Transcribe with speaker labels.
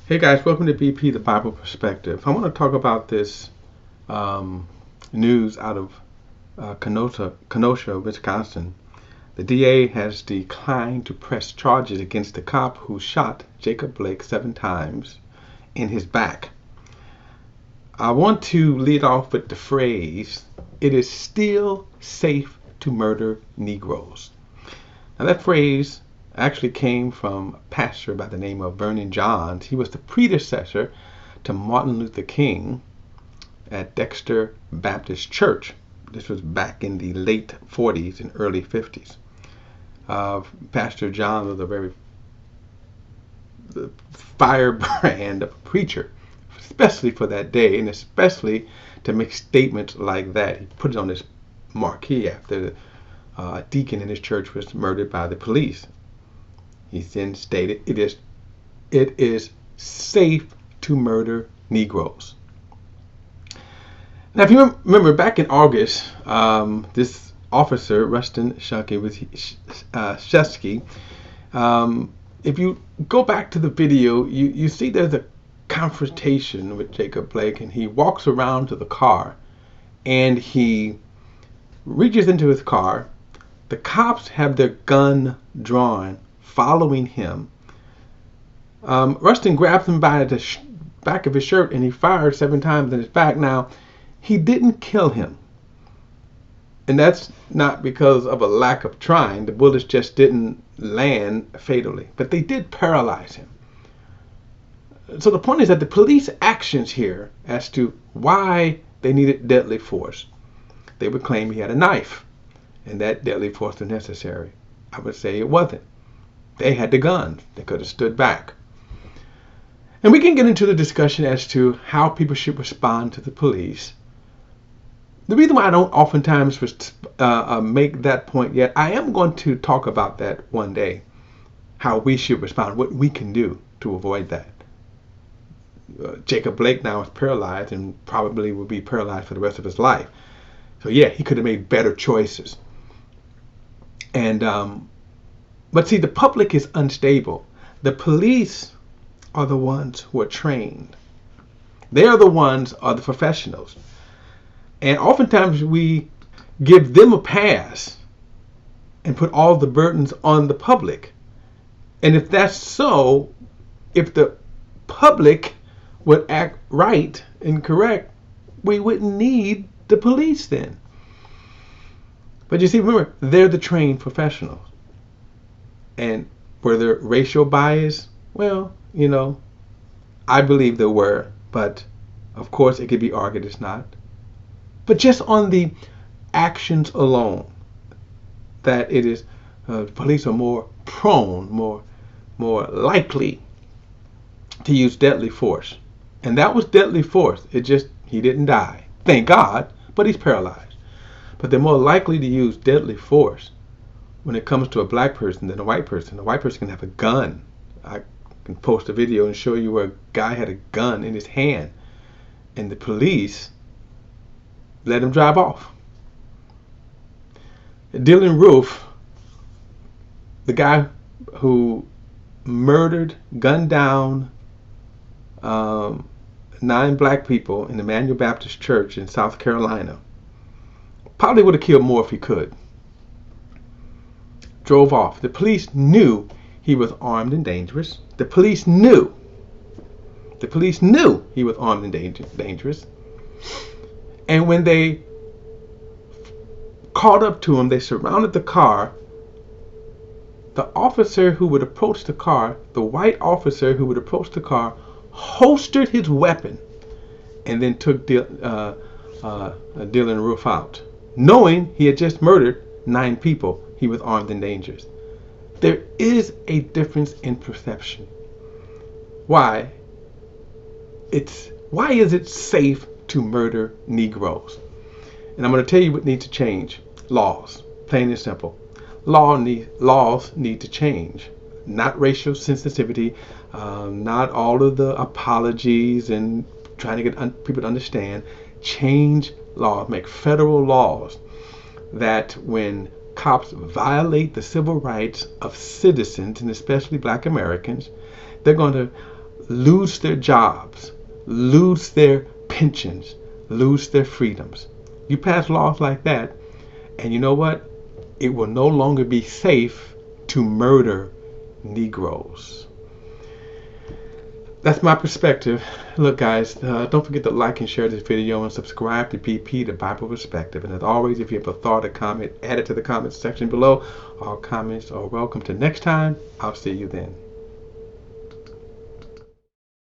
Speaker 1: Hey guys, welcome to BP, the Bible Perspective. I want to talk about this news out of Kenosha, Wisconsin. The DA has declined to press charges against the cop who shot Jacob Blake 7 times in his back. I want to lead off with the phrase, "It is still safe to murder Negroes." Now that phrase actually came from a pastor by the name of Vernon Johns. He was the predecessor to Martin Luther King at Dexter Baptist Church. This was back in the late 40s and early 50s. Pastor John was a very firebrand of a preacher, especially for that day, and especially to make statements like that. He put it on his marquee after a deacon in his church was murdered by the police. He then stated, it is safe to murder Negroes. Now, if you remember back in August, this officer, Rustin Shesky, if you go back to the video, you see there's a confrontation with Jacob Blake, and he walks around to the car, and he reaches into his car. The cops have their gun drawn, following him. Rustin grabs him by the back of his shirt and he fired 7 times in his back. Now, he didn't kill him. And that's not because of a lack of trying. The bullets just didn't land fatally. But they did paralyze him. So the point is that the police actions here as to why they needed deadly force, they would claim he had a knife and that deadly force was necessary. I would say it wasn't. They had the guns. They could have stood back. And we can get into the discussion as to how people should respond to the police. The reason why I don't oftentimes make that point yet, I am going to talk about that one day, how we should respond, what we can do to avoid that. Jacob Blake now is paralyzed and probably will be paralyzed for the rest of his life. So yeah, he could have made better choices. And but see, the public is unstable. The police are the ones who are trained. They are the ones, are the professionals. And oftentimes we give them a pass and put all the burdens on the public. And if that's so, if the public would act right and correct, we wouldn't need the police then. But you see, remember, they're the trained professionals. And were there racial bias? Well, I believe there were, but of course it could be argued it's not. But just on the actions alone, that it is, police are more prone, more likely to use deadly force. And that was deadly force. He didn't die. Thank God, but he's paralyzed. But they're more likely to use deadly force when it comes to a black person than a white person. A white person can have a gun. I can post a video and show you where a guy had a gun in his hand and the police let him drive off. Dylan Roof, the guy who murdered, gunned down 9 black people in the Emmanuel Baptist Church in South Carolina, probably would have killed more if he could. Drove off. The police knew he was armed and dangerous. The police knew he was armed and dangerous. And when they caught up to him, they surrounded the car. The officer who would approach the car, the white officer who would approach the car, holstered his weapon and then took Dylan Roof out, knowing he had just murdered 9 people. He was armed and dangerous. There is a difference in perception. Why is it safe to murder Negroes? And I'm going to tell you what needs to change. Laws, plain and simple. Laws need to change. Not racial sensitivity, not all of the apologies and trying to get people to understand. Change laws, make federal laws that when cops violate the civil rights of citizens, and especially black Americans, they're going to lose their jobs, lose their pensions, lose their freedoms. You pass laws like that, and you know what? It will no longer be safe to murder Negroes. That's my perspective. Look, guys, don't forget to like and share this video and subscribe to BP, the Bible Perspective. And as always, if you have a thought or comment, add it to the comments section below. All comments are welcome. Till next time, I'll see you then.